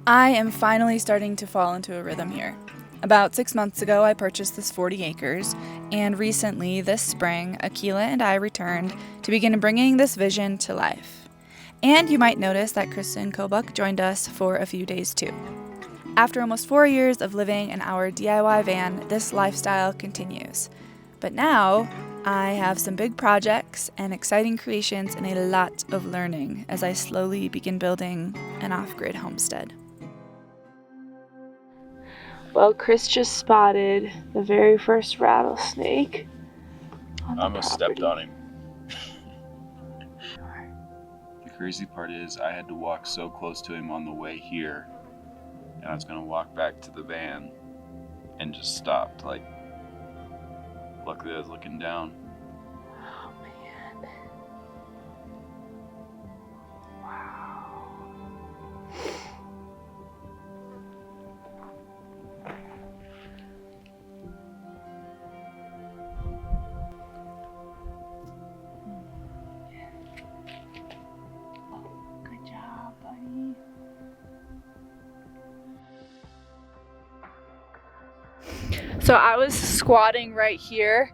I am finally starting to fall into a rhythm here. About 6 months ago, I purchased this 40 acres, and recently, this spring, Akila and I returned to begin bringing this vision to life. And you might notice that Kristen Kobuk joined us for a few days too. After almost 4 years of living in our DIY van, this lifestyle continues. But now, I have some big projects and exciting creations and a lot of learning as I slowly begin building an off-grid homestead. Well, Chris just spotted the very first rattlesnake. I almost stepped on him. The crazy part is I had to walk so close to him on the way here, and I was gonna walk back to the van and just stopped. Like, luckily I was looking down. Oh man. Wow. Good job, buddy. So I was squatting right here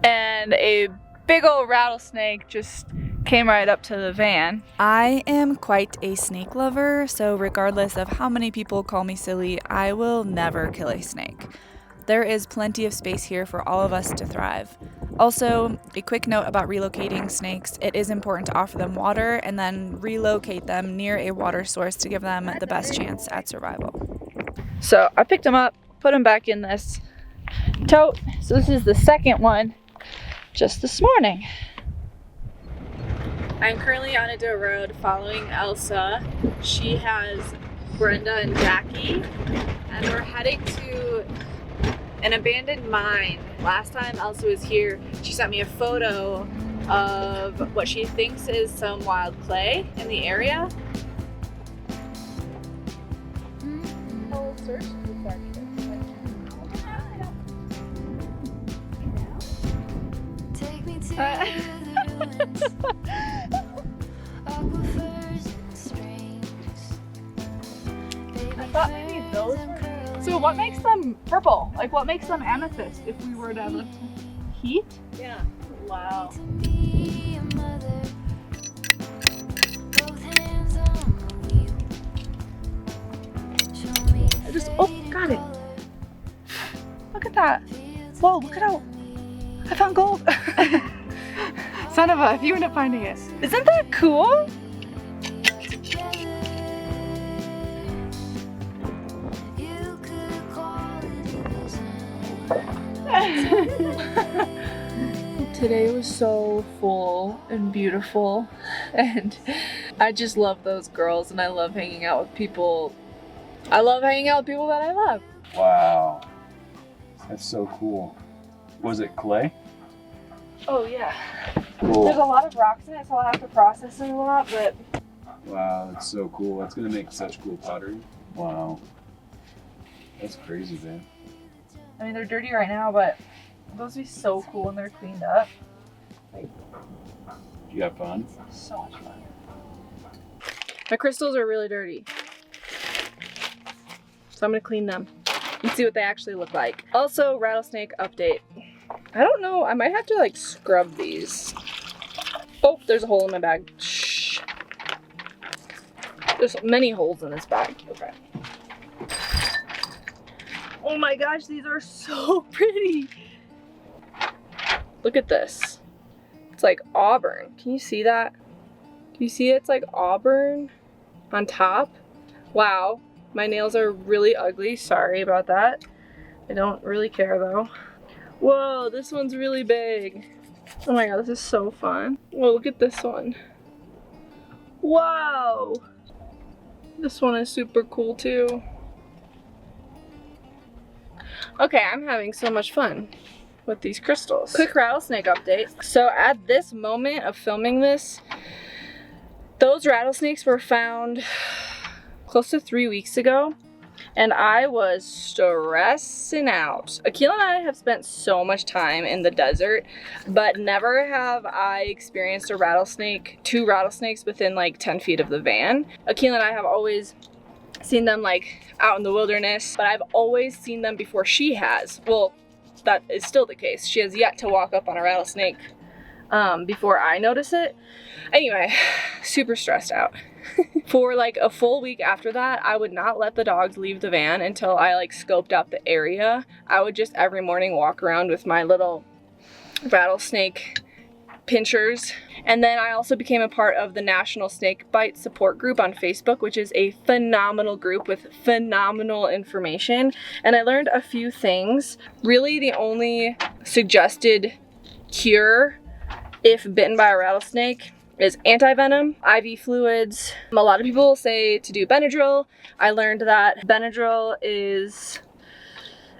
and a big old rattlesnake just came right up to the van. I am quite a snake lover, so regardless of how many people call me silly, I will never kill a snake. There is plenty of space here for all of us to thrive. Also, a quick note about relocating snakes. It is important to offer them water and then relocate them near a water source to give them the best chance at survival. So I picked him up, put him back in this tote. So this is the second one just this morning. I'm currently on a dirt road following Elsa. She has Brenda and Jackie, and we're heading to an abandoned mine. Last time Elsa was here, she sent me a photo of what she thinks is some wild clay in the area. Take me to the ruins, aquifers and streams. I thought maybe those were. So what makes them purple? Like what makes them amethyst if we were to have heat? Yeah. Wow. Be a mother, both hands on the wheel. Show me I just got it. Look at that. Whoa, look at how I found gold. Son of a, if you end up finding it. Isn't that cool? you could call it Today was so full and beautiful, and I just love those girls, and I love hanging out with people. I love hanging out with people that I love. Wow. That's so cool. Was it clay? Oh yeah. Cool. There's a lot of rocks in it, so I'll have to process it a lot, but Wow, that's so cool. That's gonna make such cool pottery. Wow. That's crazy, man. I mean they're dirty right now, but those would be so cool when they're cleaned up. You have fun? So much fun. My crystals are really dirty, so I'm gonna clean them and see what they actually look like. Also, rattlesnake update. I don't know, I might have to like scrub these. Oh, there's a hole in my bag. Shh. There's many holes in this bag. Okay. Oh my gosh, these are so pretty. Look at this. It's like auburn. Can you see that? Can you see it's like auburn on top? Wow. My nails are really ugly. Sorry about that. I don't really care though. Whoa, this one's really big. Oh my god, this is so fun. Whoa, look at this one. Wow. This one is super cool too. Okay, I'm having so much fun with these crystals. Quick rattlesnake update. So at this moment of filming this, those rattlesnakes were found close to 3 weeks ago. and I was stressing out. Akila and I have spent so much time in the desert, but never have I experienced a rattlesnake, 2 rattlesnakes within like 10 feet of the van. Akila and I have always seen them like out in the wilderness, but I've always seen them before she has. Well, that is still the case. She has yet to walk up on a rattlesnake before I notice it. Anyway, super stressed out. For like a full week after that, I would not let the dogs leave the van until I like scoped out the area. I would just every morning walk around with my little rattlesnake pinchers. And then I also became a part of the National Snake Bite Support Group on Facebook, which is a phenomenal group with phenomenal information. And I learned a few things. Really, the only suggested cure if bitten by a rattlesnake is anti-venom, IV fluids. A lot of people say to do Benadryl. I learned that Benadryl is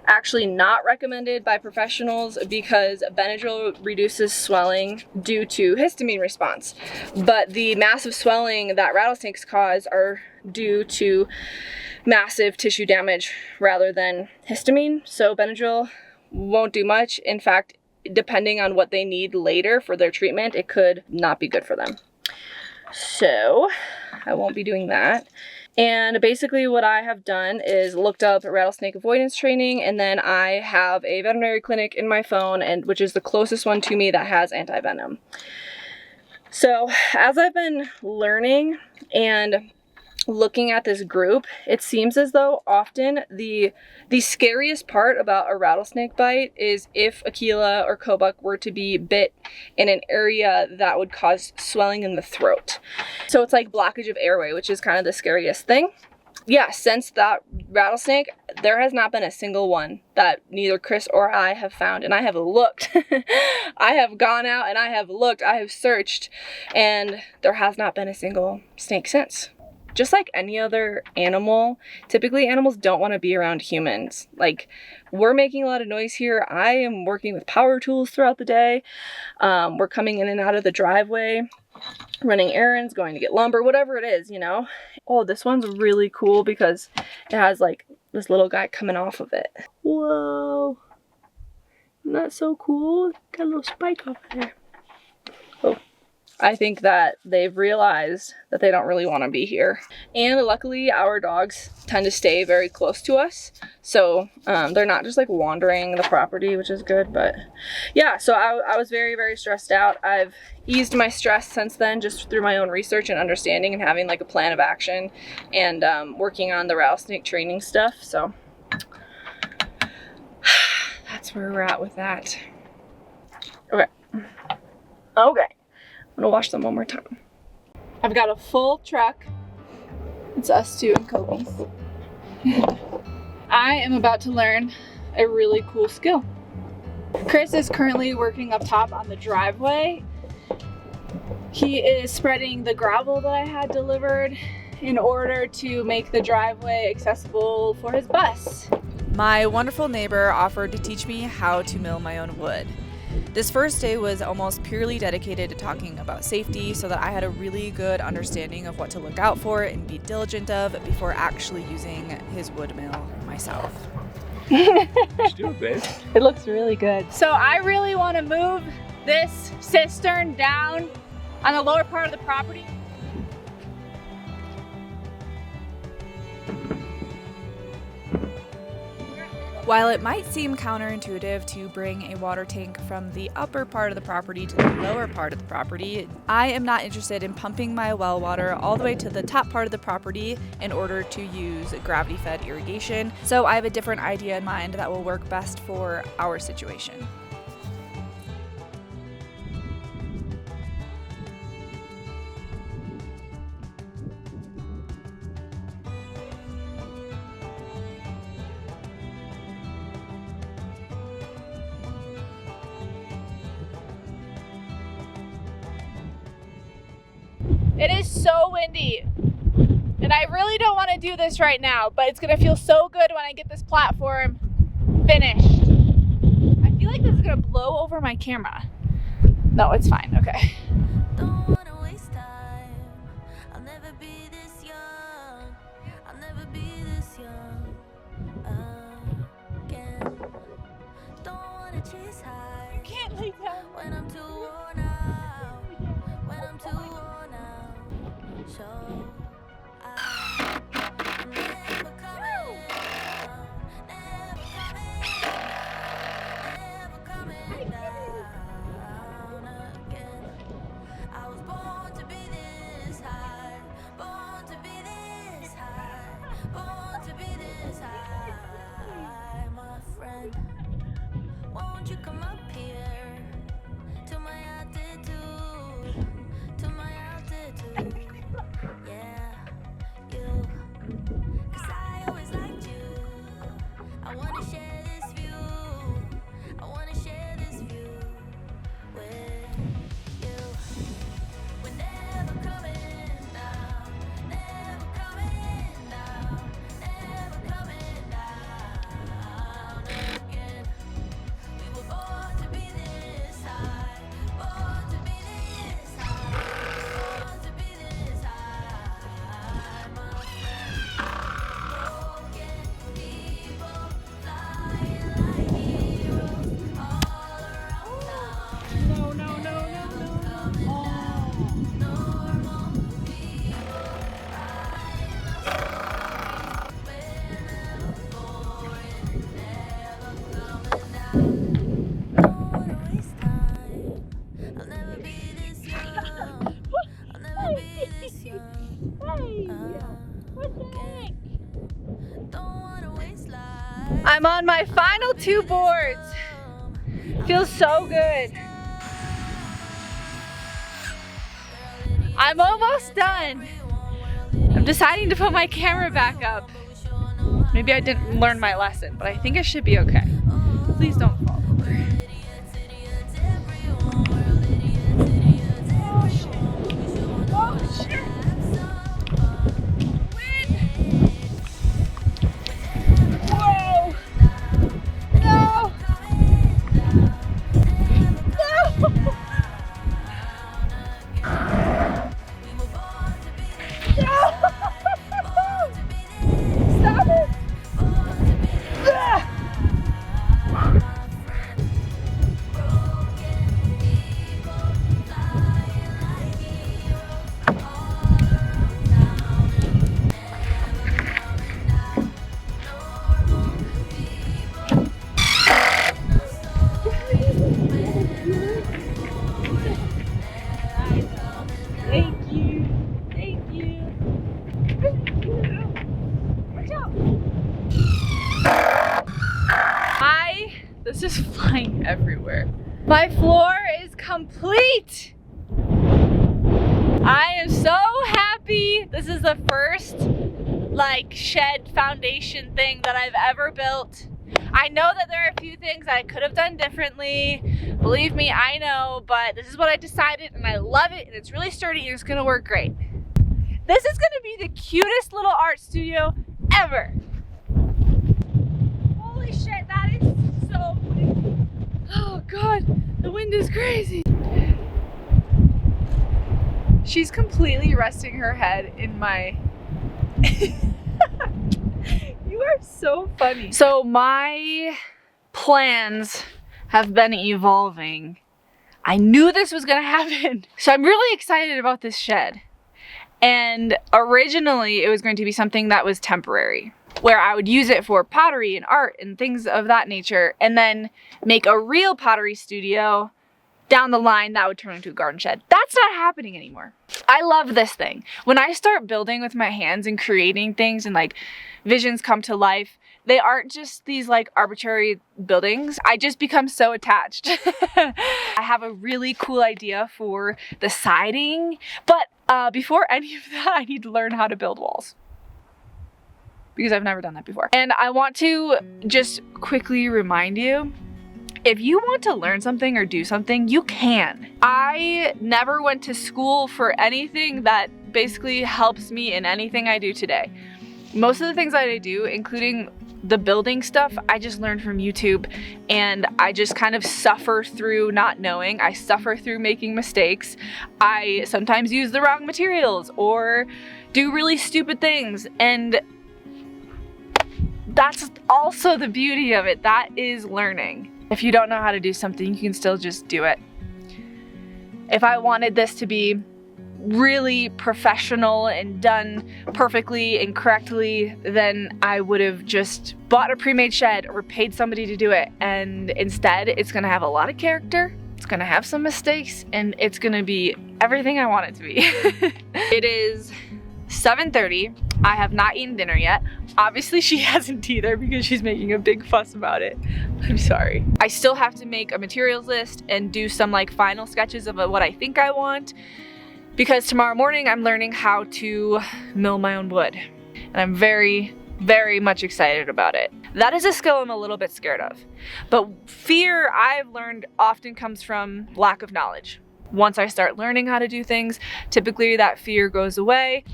actually not recommended by professionals because Benadryl reduces swelling due to histamine response. But the massive swelling that rattlesnakes cause are due to massive tissue damage rather than histamine. So Benadryl won't do much. In fact, depending on what they need later for their treatment, it could not be good for them. So I won't be doing that. And basically what I have done is looked up rattlesnake avoidance training, and then I have a veterinary clinic in my phone, and which is the closest one to me that has anti-venom. So as I've been learning and looking at this group, it seems as though often the scariest part about a rattlesnake bite is if Akila or Kobuk were to be bit in an area that would cause swelling in the throat. So it's like blockage of airway, which is kind of the scariest thing. Yeah, since that rattlesnake, there has not been a single one that neither Chris or I have found. And I have looked. I have gone out and I have looked. I have searched. And there has not been a single snake since. Just like any other animal, typically animals don't want to be around humans. Like, we're making a lot of noise here. I am working with power tools throughout the day. We're coming in and out of the driveway, running errands, going to get lumber, whatever it is, you know. Oh, this one's really cool because it has like this little guy coming off of it. Whoa. Isn't that so cool? Got a little spike off there. Oh. I think that they've realized that they don't really want to be here. And luckily our dogs tend to stay very close to us. So they're not just like wandering the property, which is good. But yeah, so I was very, very stressed out. I've eased my stress since then just through my own research and understanding and having like a plan of action and working on the rattlesnake training stuff. So that's where we're at with that. Okay. I'm gonna wash them one more time. I've got a full truck. It's us two and Kobe's. I am about to learn a really cool skill. Chris is currently working up top on the driveway. He is spreading the gravel that I had delivered in order to make the driveway accessible for his bus. My wonderful neighbor offered to teach me how to mill my own wood. This first day was almost purely dedicated to talking about safety so that I had a really good understanding of what to look out for and be diligent of before actually using his wood mill myself. Just do it, babe. It looks really good. So I really want to move this cistern down on the lower part of the property. While it might seem counterintuitive to bring a water tank from the upper part of the property to the lower part of the property, I am not interested in pumping my well water all the way to the top part of the property in order to use gravity-fed irrigation, so I have a different idea in mind that will work best for our situation. It is so windy, and I really don't want to do this right now, but it's gonna feel so good when I get this platform finished. I feel like this is gonna blow over my camera. No, it's fine, okay. Don't wanna waste time. I'll never be this young. I'll never be this young. I'm on my final 2 boards. Feels so good. I'm almost done. I'm deciding to put my camera back up. Maybe I didn't learn my lesson, but I think it should be okay. Please don't fall over. Oh shit. Oh shit. Wind. Whoa. No. No. Stop it! Thank you. Thank you. Watch out. This is flying everywhere. My floor is complete. I am so happy. This is the first like shed foundation thing that I've ever built. I know that there are a few things I could have done differently. Believe me, I know, but this is what I decided and I love it and it's really sturdy and it's gonna work great. This is gonna be the cutest little art studio ever. Holy shit, that is so windy. Oh God, the wind is crazy. She's completely resting her head in my... You are so funny. So my plans have been evolving. I knew this was gonna happen. So I'm really excited about this shed. And originally it was going to be something that was temporary, where I would use it for pottery and art and things of that nature, and then make a real pottery studio down the line that would turn into a garden shed. That's not happening anymore. I love this thing. When I start building with my hands and creating things and like visions come to life, they aren't just these like arbitrary buildings. I just become so attached. I have a really cool idea for the siding, but before any of that, I need to learn how to build walls, because I've never done that before. And I want to just quickly remind you, if you want to learn something or do something, you can. I never went to school for anything that basically helps me in anything I do today. Most of the things that I do, including the building stuff, I just learned from YouTube, and I just kind of suffer through not knowing. I suffer through making mistakes. I sometimes use the wrong materials or do really stupid things, and that's also the beauty of it. That is learning. If you don't know how to do something, you can still just do it. If I wanted this to be really professional and done perfectly and correctly, then I would have just bought a pre-made shed or paid somebody to do it. And instead, it's gonna have a lot of character, it's gonna have some mistakes, and it's gonna be everything I want it to be. It is 7:30. I have not eaten dinner yet. Obviously she hasn't either because she's making a big fuss about it. I'm sorry. I still have to make a materials list and do some like final sketches of what I think I want, because tomorrow morning I'm learning how to mill my own wood. And I'm very, very much excited about it. That is a skill I'm a little bit scared of. But fear, I've learned, often comes from lack of knowledge. Once I start learning how to do things, typically that fear goes away.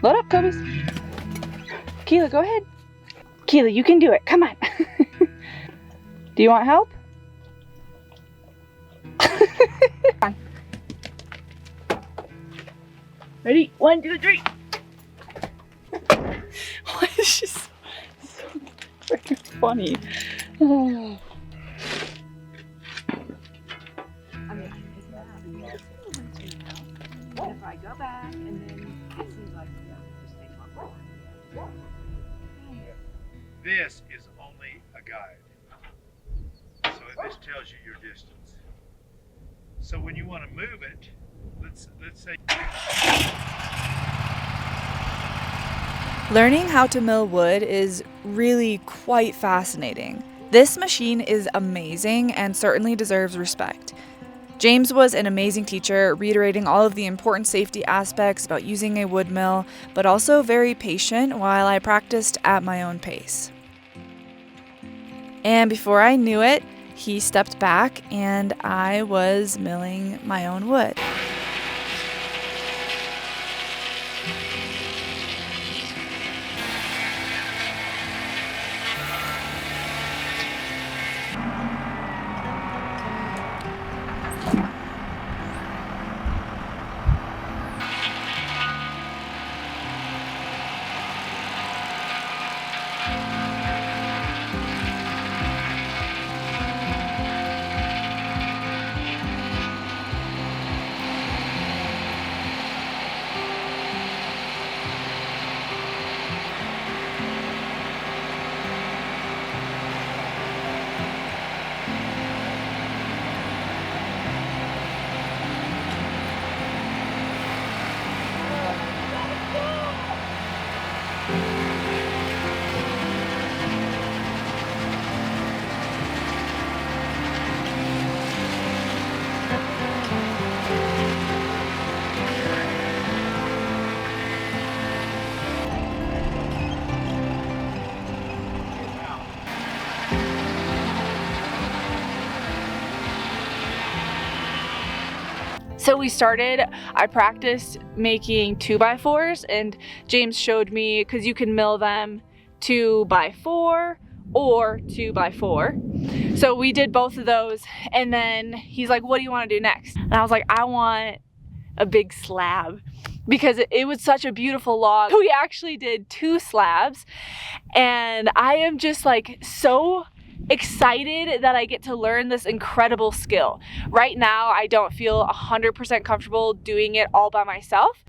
Load up, Kobe's. Keela, go ahead. Keela, you can do it. Come on. Do you want help? Come on. Ready? 1, 2, 3. Why is she so... freaking funny. If I go back and then it seems like just takes longer. This is only a guide. So this tells you your distance. So when you want to move it, let's say. Learning how to mill wood is really quite fascinating. This machine is amazing and certainly deserves respect. James was an amazing teacher, reiterating all of the important safety aspects about using a wood mill, but also very patient while I practiced at my own pace. And before I knew it, he stepped back and I was milling my own wood. So we started, I practiced making 2x4s and James showed me, because you can mill them 2x4 or 2x4. So we did both of those and then he's like, what do you want to do next? And I was like, I want a big slab because it was such a beautiful log. We actually did 2 slabs and I am just like so excited that I get to learn this incredible skill. Right now, I don't feel 100% comfortable doing it all by myself.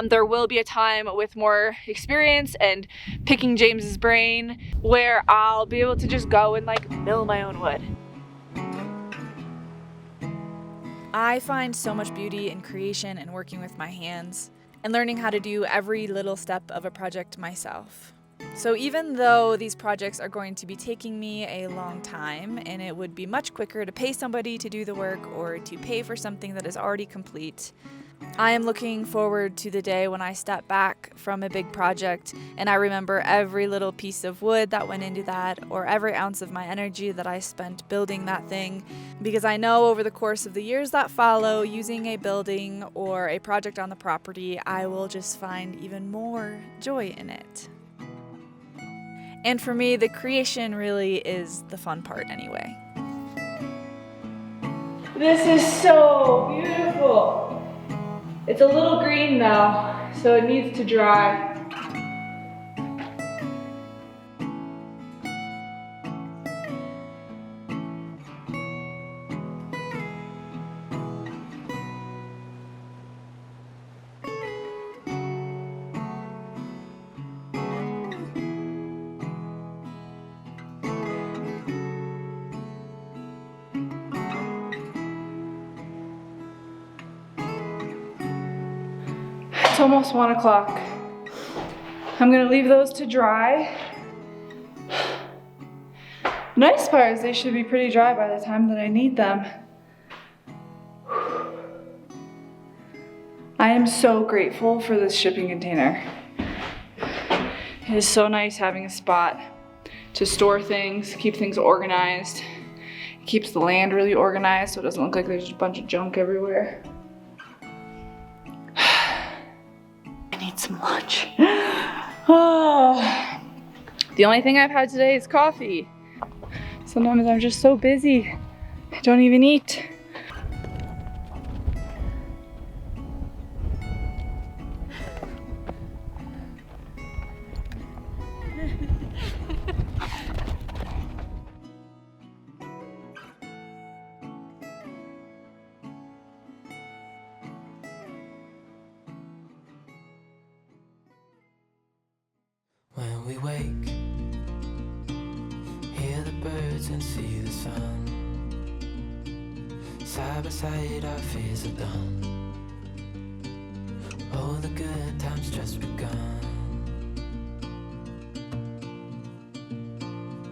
There will be a time with more experience and picking James's brain where I'll be able to just go and like mill my own wood. I find so much beauty in creation and working with my hands and learning how to do every little step of a project myself. So even though these projects are going to be taking me a long time and it would be much quicker to pay somebody to do the work or to pay for something that is already complete, I am looking forward to the day when I step back from a big project and I remember every little piece of wood that went into that or every ounce of my energy that I spent building that thing, because I know over the course of the years that follow, using a building or a project on the property, I will just find even more joy in it. And for me, the creation really is the fun part anyway. This is so beautiful. It's a little green though, so it needs to dry. It's almost 1 o'clock. I'm gonna leave those to dry. Nice part is they should be pretty dry by the time that I need them. I am so grateful for this shipping container. It is so nice having a spot to store things, keep things organized. It keeps the land really organized so it doesn't look like there's a bunch of junk everywhere. Some lunch. Oh. The only thing I've had today is coffee. Sometimes I'm just so busy, I don't even eat. we wake, hear the birds and see the sun. Side by side our fears are done. Oh, the good times just begun.